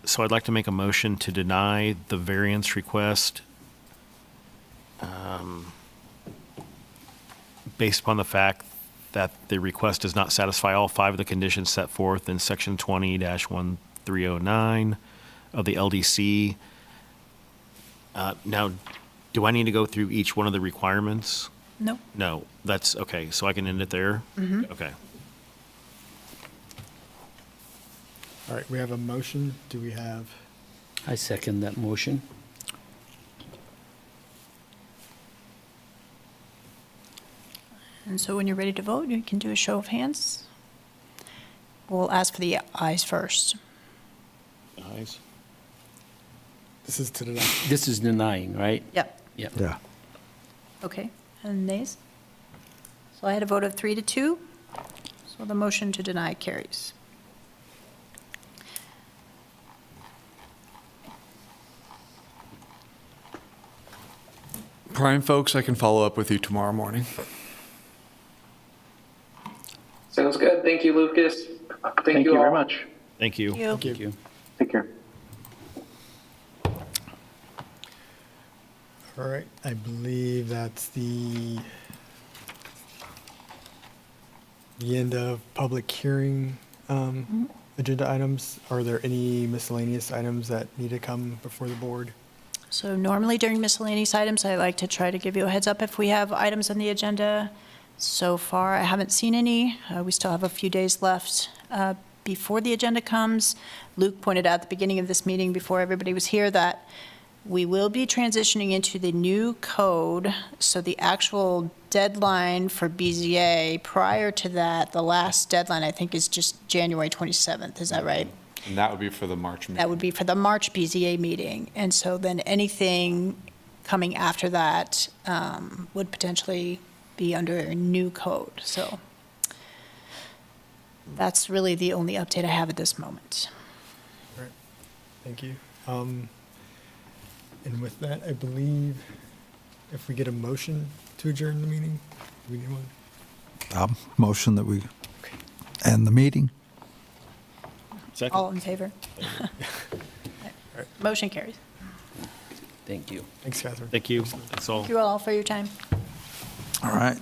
So I'd like to make a motion to deny the variance request based upon the fact that the request does not satisfy all 5 of the conditions set forth in section 20-1309 of the LDC. Now, do I need to go through each one of the requirements? No. No, that's, okay, so I can end it there? Okay. All right, we have a motion. Do we have, I second that motion. And so when you're ready to vote, you can do a show of hands. We'll ask for the ayes first. Ayes? this is to deny. This is denying, right? Yep. Yep. Yeah. Okay, and nays? So I had a vote of 3-2, so the motion to deny carries. Prime folks, I can follow up with you tomorrow morning. Sounds good. Thank you, Lucas. Thank you all. very much. Thank you. Thank Thank you. Take care. All right, I believe that's the end of public hearing agenda items. Are there any miscellaneous items that need to come before the board? So normally during miscellaneous items, I like to try to give you a heads up if we have items on the agenda. So far, I haven't seen any. We still have a few days left before the agenda comes. Luke pointed out at the beginning of this meeting, before everybody was here, that we will be transitioning into the new code. So the actual deadline for BZA. Prior to that, the last deadline, I think, is just January 27th. Is that right? And that would be for the March meeting. That would be for the March BZA meeting. And so then anything coming after that would potentially be under a new code. So that's really the only update I have at this moment. All right, thank you. And with that, I believe if we get a motion to adjourn the meeting, do we need one? Motion that we end the meeting. Second. All in favor? Motion carries. Thank you. Thanks, Catherine. Thank you. That's all. Thank you all for your time. All right.